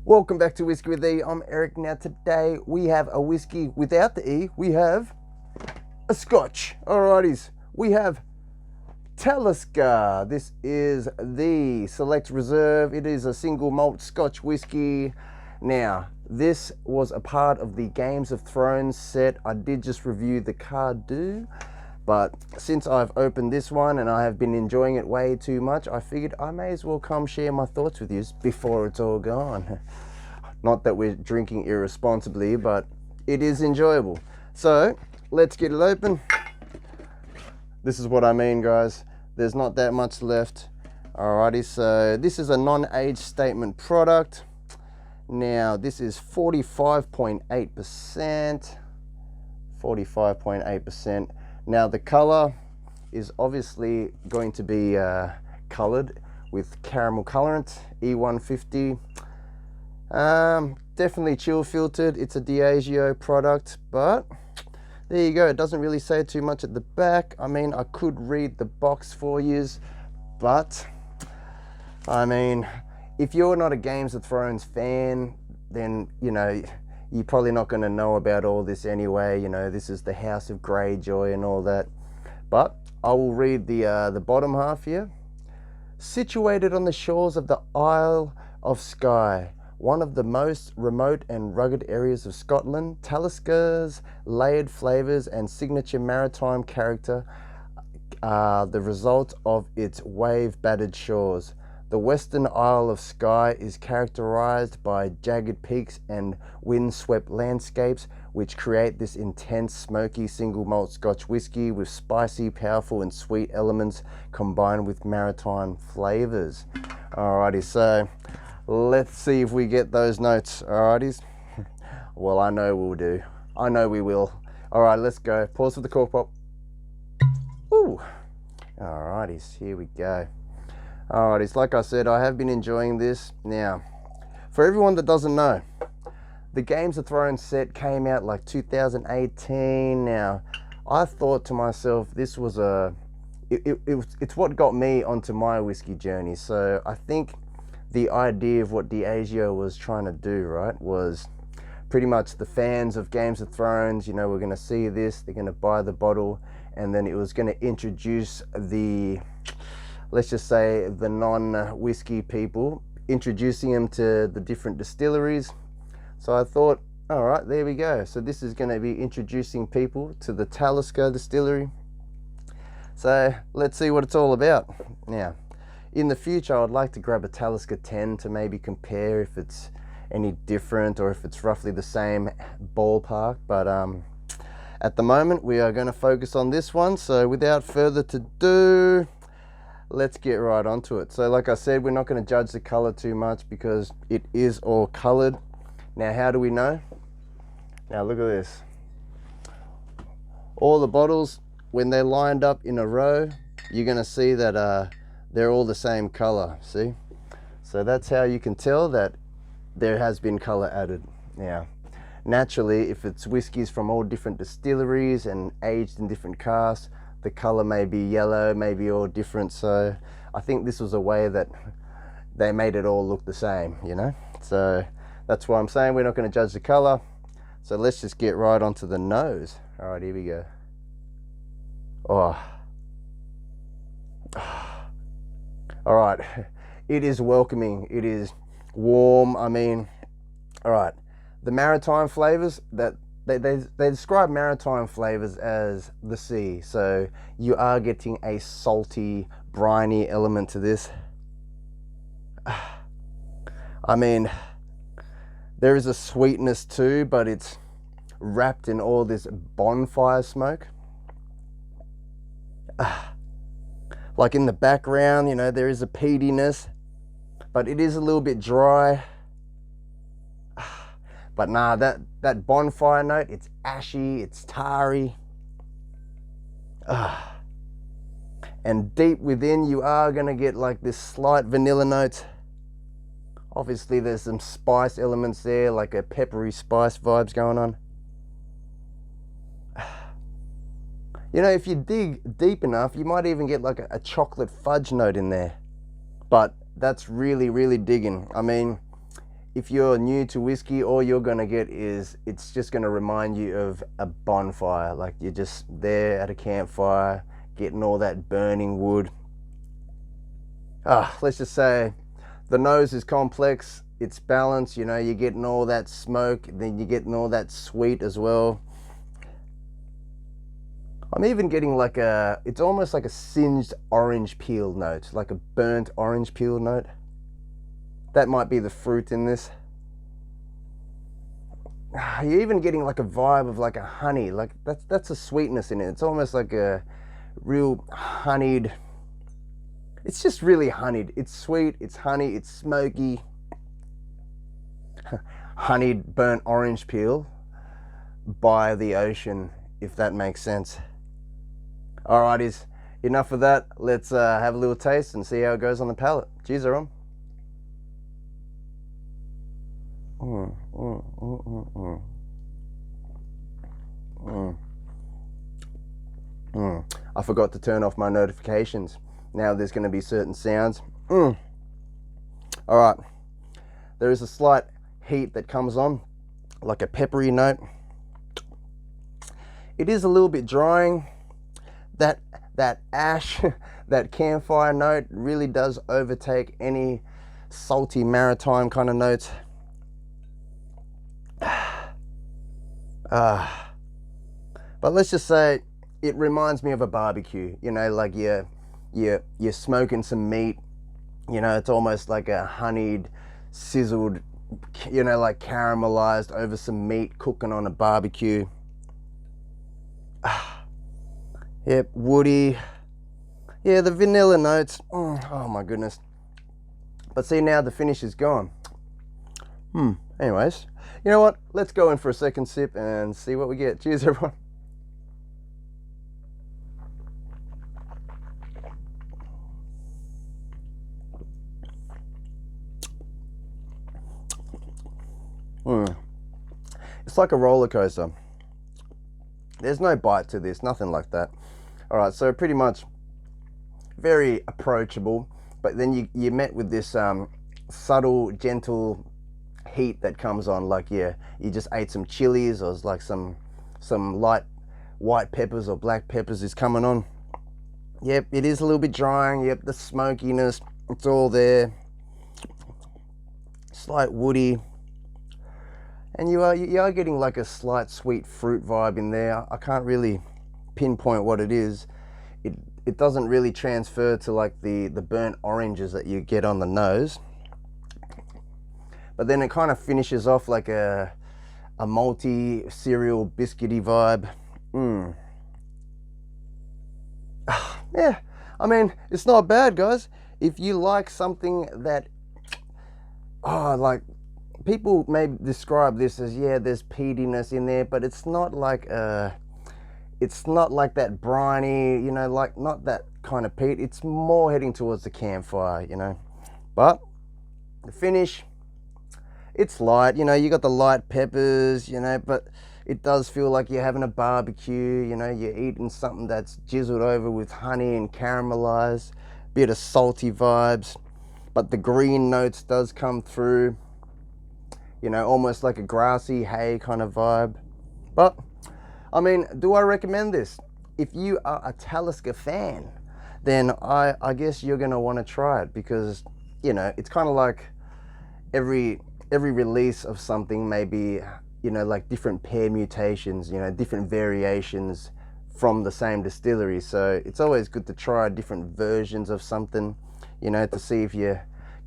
Welcome back to Whiskey with E. I'm Eric. Now today we have a whiskey without the E. We have a Scotch. Alrighties. We have Talisker. This is the Select Reserve. It is a single malt Scotch whiskey. Now, this was a part of the Games of Thrones set. I did just review the Cardew, but since I've opened this one and I have been enjoying it way too much, I figured I may as well come share my thoughts with you before it's all gone. Not that we're drinking irresponsibly, but it is enjoyable. So let's get it open. This is what I mean, guys. There's not that much left. Alrighty, so this is a non-age statement product. Now this is 45.8%. 45.8%. Now the color is obviously going to be colored with caramel colorant, E150. Definitely chill filtered. It's a Diageo product, but there you go. It doesn't really say too much at the back. I mean, I could read the box for you, but I mean, if you're not a Games of Thrones fan, then you're probably not going to know about all this anyway. This is the House of Greyjoy and all that. But I will read the bottom half here. Situated on the shores of the Isle of Skye, one of the most remote and rugged areas of Scotland, Talisker's layered flavours and signature maritime character are the result of its wave-battered shores. The western Isle of Skye is characterised by jagged peaks and wind-swept landscapes, which create this intense, smoky single malt Scotch whisky with spicy, powerful and sweet elements combined with maritime flavours. Alrighty, so let's see if we get those notes. Alrighties. Well, I know we'll do. I know we will. Alright, let's go. Pause for the cork pop. Ooh. Alrighties, here we go. Alrighties, like I said, I have been enjoying this. Now, for everyone that doesn't know, the Games of Thrones set came out like 2018. Now, I thought to myself, this was it's what got me onto my whiskey journey. So I think the idea of what Diageo was trying to do, right, was pretty much the fans of Games of Thrones, we're going to see this, they're going to buy the bottle, and then it was going to introduce let's just say the non-whiskey people, introducing them to the different distilleries. So I thought, all right, there we go. So this is going to be introducing people to the Talisker distillery. So let's see what it's all about. Now, in the future, I would like to grab a Talisker 10 to maybe compare if it's any different or if it's roughly the same ballpark. But at the moment, we are going to focus on this one. So without further ado, let's get right onto it. So like I said, we're not going to judge the color too much because it is all colored. Now, how do we know? Now look at this. All the bottles, when they're lined up in a row, you're going to see that they're all the same color, see? So that's how you can tell that there has been color added. Now, naturally, if it's whiskies from all different distilleries and aged in different casks, the color may be yellow, maybe all different. So I think this was a way that they made it all look the same, So that's why I'm saying we're not going to judge the color. So let's just get right onto the nose. All right, here we go. Oh. All right, it is welcoming. It is warm. I mean, all right, the maritime flavors that they describe maritime flavors as the sea. So you are getting a salty, briny element to this. I mean, there is a sweetness too, but it's wrapped in all this bonfire smoke. Like in the background, there is a peatiness, but it is a little bit dry. But nah, that bonfire note, it's ashy, it's tarry. And deep within, you are going to get like this slight vanilla note. Obviously, there's some spice elements there, like a peppery spice vibes going on. If you dig deep enough, you might even get like a chocolate fudge note in there. But that's really, really digging. I mean, if you're new to whiskey, all you're gonna get is, it's just gonna remind you of a bonfire. Like you're just there at a campfire, getting all that burning wood. Let's just say the nose is complex, it's balanced, you know, you're getting all that smoke, then you're getting all that sweet as well. I'm even getting like it's almost like a singed orange peel note, like a burnt orange peel note. That might be the fruit in this. You're even getting like a vibe of like a honey, like that's a sweetness in it. It's almost like a real honeyed, it's just really honeyed. It's sweet, it's honey, it's smoky. Honeyed burnt orange peel by the ocean, if that makes sense. Alrighties, enough of that. Let's have a little taste and see how it goes on the palate. Cheers, everyone. I forgot to turn off my notifications. Now there's going to be certain sounds. Alright, there is a slight heat that comes on, like a peppery note. It is a little bit drying. That ash, that campfire note really does overtake any salty maritime kind of notes. But let's just say it reminds me of a barbecue, you know, like you're smoking some meat, you know, it's almost like a honeyed, sizzled, you know, like caramelized over some meat cooking on a barbecue. Yep, woody. Yeah, the vanilla notes. Oh my goodness. But see, now the finish is gone. Anyways, you know what? Let's go in for a second sip and see what we get. Cheers, everyone. It's like a roller coaster. There's no bite to this, nothing like that. All right, so pretty much very approachable, but then you're met with this subtle, gentle heat that comes on, like you just ate some chilies, or like some light white peppers or black peppers is coming on. Yep, it is a little bit drying. Yep, the smokiness, it's all there. Slight woody. And you are getting like a slight sweet fruit vibe in there. I can't really pinpoint what it is. It doesn't really transfer to like the burnt oranges that you get on the nose. But then it kind of finishes off like a malty, cereal, biscuity vibe. Yeah, I mean, it's not bad, guys. If you like something that, like, people may describe this as, yeah, there's peatiness in there, but it's not like that briny, you know, like not that kind of peat. It's more heading towards the campfire, you know. But the finish, it's light, you know, you got the light peppers, you know, but it does feel like you're having a barbecue, you know, you're eating something that's jizzled over with honey and caramelized, bit of salty vibes, but the green notes does come through. You know, almost like a grassy hay kind of vibe. But, I mean, do I recommend this? If you are a Talisker fan, then I guess you're going to want to try it, because, you know, it's kind of like every release of something may be, you know, like different permutations, you know, different variations from the same distillery. So it's always good to try different versions of something, you know, to see if you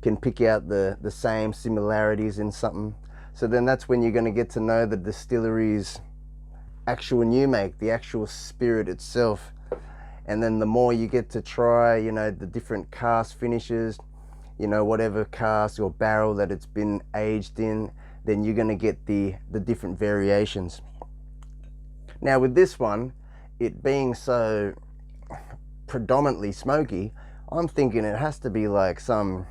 can pick out the same similarities in something. So then that's when you're going to get to know the distillery's actual new make, the actual spirit itself. And then the more you get to try, you know, the different cask finishes, you know, whatever cask or barrel that it's been aged in, then you're going to get the different variations. Now with this one, it being so predominantly smoky, I'm thinking it has to be like some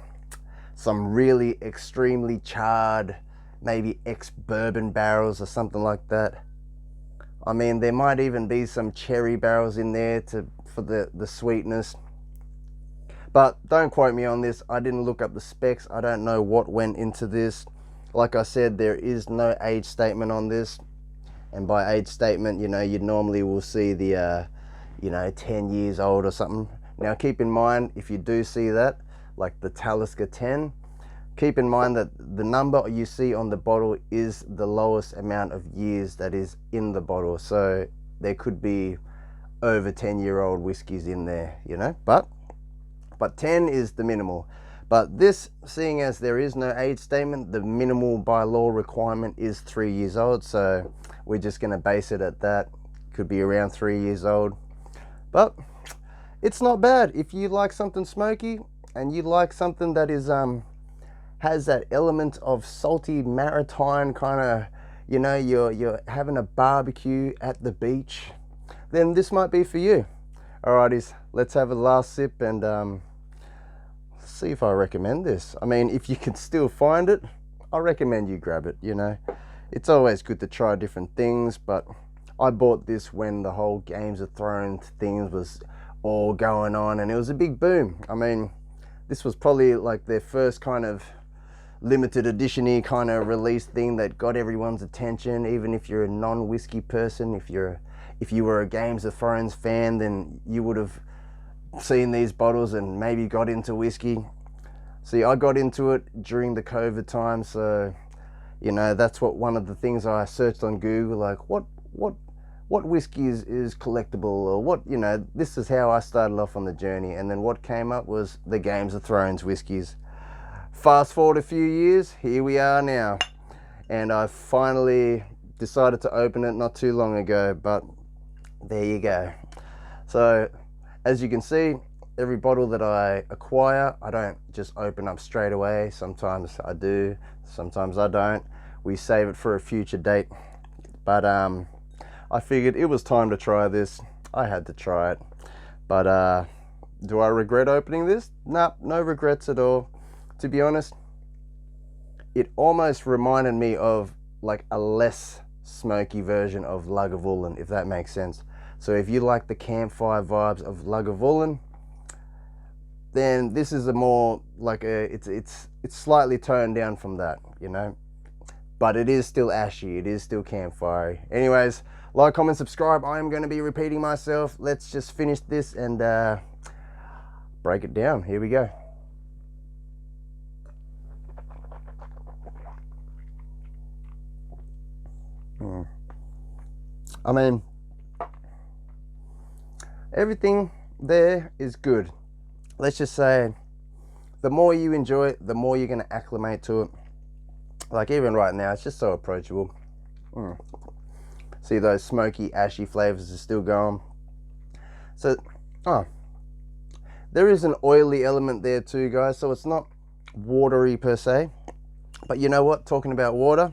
really extremely charred, maybe ex-bourbon barrels or something like that. I mean, there might even be some cherry barrels in there for the sweetness. But don't quote me on this. I didn't look up the specs. I don't know what went into this. Like I said, there is no age statement on this. And by age statement, you know, you normally will see the, 10 years old or something. Now, keep in mind, if you do see that, like the Talisker 10, keep in mind that the number you see on the bottle is the lowest amount of years that is in the bottle. So there could be over 10-year-old whiskies in there, you know, but 10 is the minimal. But this, seeing as there is no age statement, the minimal by law requirement is 3 years old. So we're just going to base it at that. Could be around 3 years old. But it's not bad. If you like something smoky and you like something that is has that element of salty maritime kind of, you know, you're having a barbecue at the beach, then this might be for you. Alrighties, let's have a last sip and see if I recommend this. I mean, if you can still find it, I recommend you grab it, you know. It's always good to try different things, but I bought this when the whole Games of Thrones things was all going on and it was a big boom. I mean, this was probably like their first kind of limited edition-y kind of release thing that got everyone's attention. Even if you're a non-whiskey person, if you were a Games of Thrones fan, then you would have seen these bottles and maybe got into whiskey. See, I got into it during the COVID time, so you know, that's what one of the things I searched on Google, like what whiskey is collectible, or what, you know, this is how I started off on the journey. And then what came up was the Games of Thrones whiskies. Fast forward a few years, here we are now, and I finally decided to open it not too long ago, but there you go. So as you can see, every bottle that I acquire, I don't just open up straight away. Sometimes I do, sometimes I don't. We save it for a future date. But I figured it was time to try this. I had to try it. But do I regret opening this? Nah, no regrets at all. To be honest, it almost reminded me of like a less smoky version of Lagavulin, if that makes sense. So if you like the campfire vibes of Lagavulin, then this is a more like it's slightly toned down from that, you know. But it is still ashy, it is still campfire. Anyways, like, comment, subscribe. I am going to be repeating myself. Let's just finish this and break it down. Here we go. I mean, everything there is good. Let's just say the more you enjoy it, the more you're going to acclimate to it. Like even right now, it's just so approachable. See, those smoky, ashy flavors are still going. So, there is an oily element there too, guys. So it's not watery per se. But you know what? Talking about water,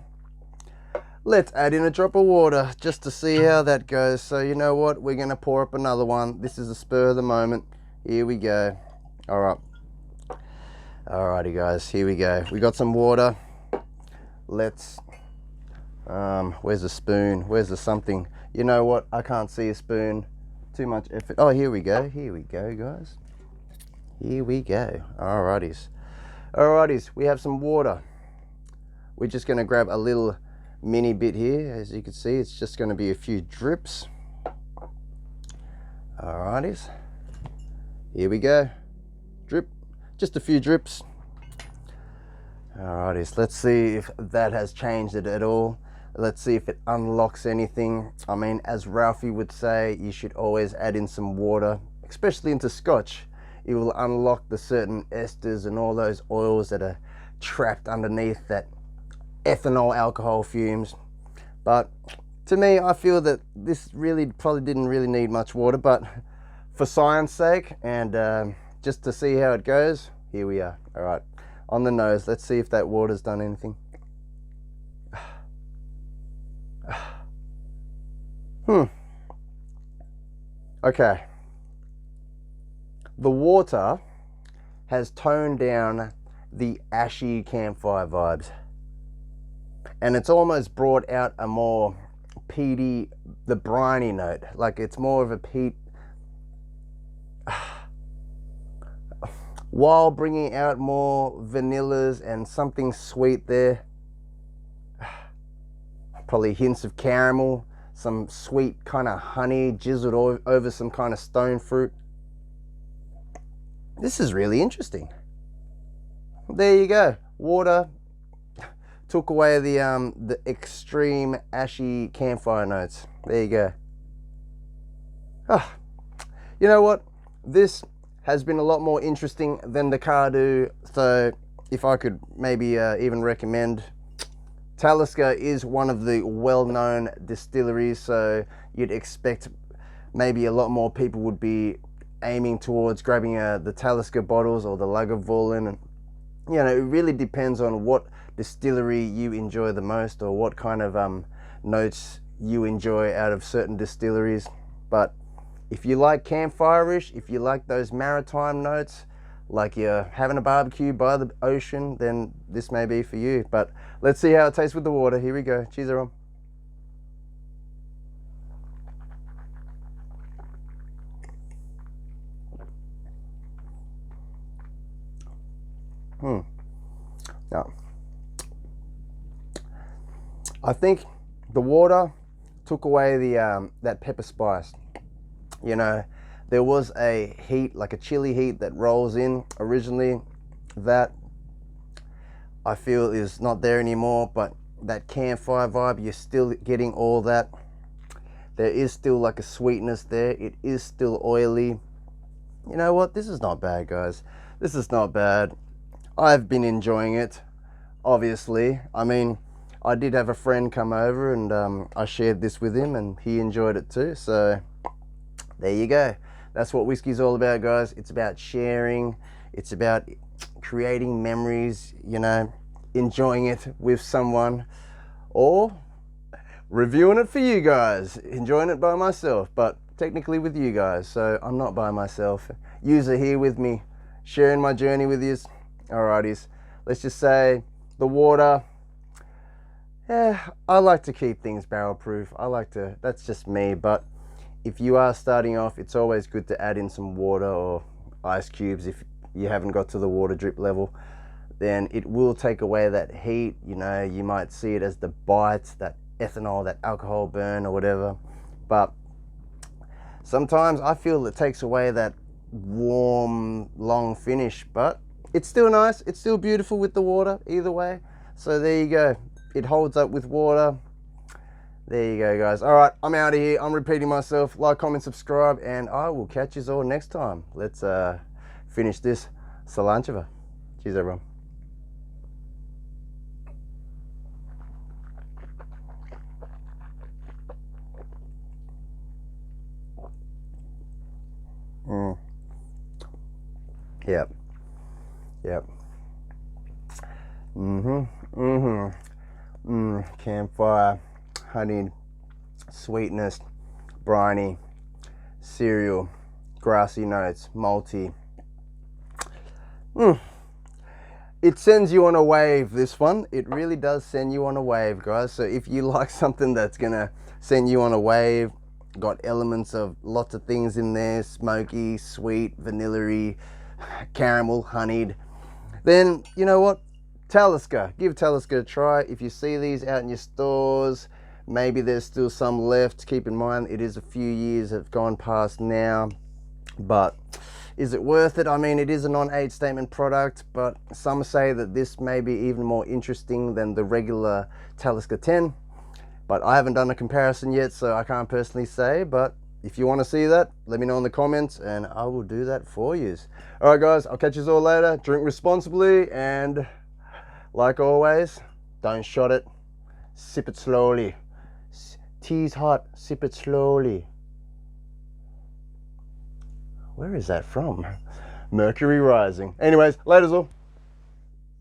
let's add in a drop of water just to see how that goes. So you know what? We're going to pour up another one. This is a spur of the moment. Here we go. All right. Alrighty, guys. Here we go. We got some water. Let's... where's the spoon? Where's the something? You know what? I can't see a spoon. Too much effort. Oh, here we go. Here we go, guys. Here we go. Alrighties. Alrighties. We have some water. We're just going to grab a little mini bit here. As you can see, it's just going to be a few drips. Alrighties. Here we go. Drip. Just a few drips. Alrighties. Let's see if that has changed it at all. Let's see if it unlocks anything. I mean, as Ralphie would say, you should always add in some water, especially into Scotch. It will unlock the certain esters and all those oils that are trapped underneath that ethanol alcohol fumes. But to me, I feel that this really probably didn't really need much water, but for science sake and just to see how it goes, here we are. All right, on the nose, let's see if that water's done anything. Okay, the water has toned down the ashy campfire vibes, and it's almost brought out a more peaty, the briny note. Like it's more of a peat, while bringing out more vanillas and something sweet there. probably hints of caramel, some sweet kind of honey drizzled over some kind of stone fruit. This is really interesting. There you go. Water took away the extreme ashy campfire notes. There you go. Oh, you know what? This has been a lot more interesting than the Cardu. So if I could maybe even recommend, Talisker is one of the well-known distilleries. So you'd expect maybe a lot more people would be aiming towards grabbing the Talisker bottles or the Lagavulin. And you know, it really depends on what distillery you enjoy the most, or what kind of notes you enjoy out of certain distilleries. But if you like campfire-ish, if you like those maritime notes, like you're having a barbecue by the ocean, then this may be for you. But let's see how it tastes with the water. Here we go. Cheers, everyone. Now, I think the water took away the that pepper spice. You know, there was a heat, like a chili heat that rolls in originally, that I feel is not there anymore. But that campfire vibe, you're still getting all that. There is still like a sweetness there. It is still oily. You know what? This is not bad, guys. This is not bad. I've been enjoying it, obviously. I mean, I did have a friend come over and I shared this with him and he enjoyed it too. So there you go. That's what whiskey's all about, guys. It's about sharing. It's about creating memories, you know, enjoying it with someone, or reviewing it for you guys, enjoying it by myself, but technically with you guys. So I'm not by myself. Yous are here with me, sharing my journey with yous. Alrighties, let's just say the water, yeah, I like to keep things barrel proof. I like to, that's just me. But if you are starting off, it's always good to add in some water or ice cubes if you haven't got to the water drip level. Then it will take away that heat. You know, you might see it as the bite, that ethanol, that alcohol burn or whatever. But sometimes I feel it takes away that warm, long finish. But it's still nice. It's still beautiful with the water either way. So there you go. It holds up with water. There you go, guys. All right, I'm out of here. I'm repeating myself. Like, comment, subscribe, and I will catch you all next time. Let's finish this Salancheva. Cheers, everyone. Yep. Yep. Campfire, honeyed, sweetness, briny, cereal, grassy notes, malty. It sends you on a wave, this one. It really does send you on a wave, guys. So if you like something that's gonna send you on a wave, got elements of lots of things in there, smoky, sweet, vanilla-y, caramel, honeyed, then you know what? Talisker. Give Talisker a try. If you see these out in your stores, maybe there's still some left. Keep in mind, it is a few years have gone past now, but is it worth it? I mean, it is a non-age statement product, but some say that this may be even more interesting than the regular Talisker 10. But I haven't done a comparison yet, so I can't personally say. But if you want to see that, let me know in the comments and I will do that for you. All right, guys, I'll catch you all later. Drink responsibly, and like always, don't shot it. Sip it slowly. Tea's hot, sip it slowly. Where is that from? Mercury Rising. Anyways, laters all.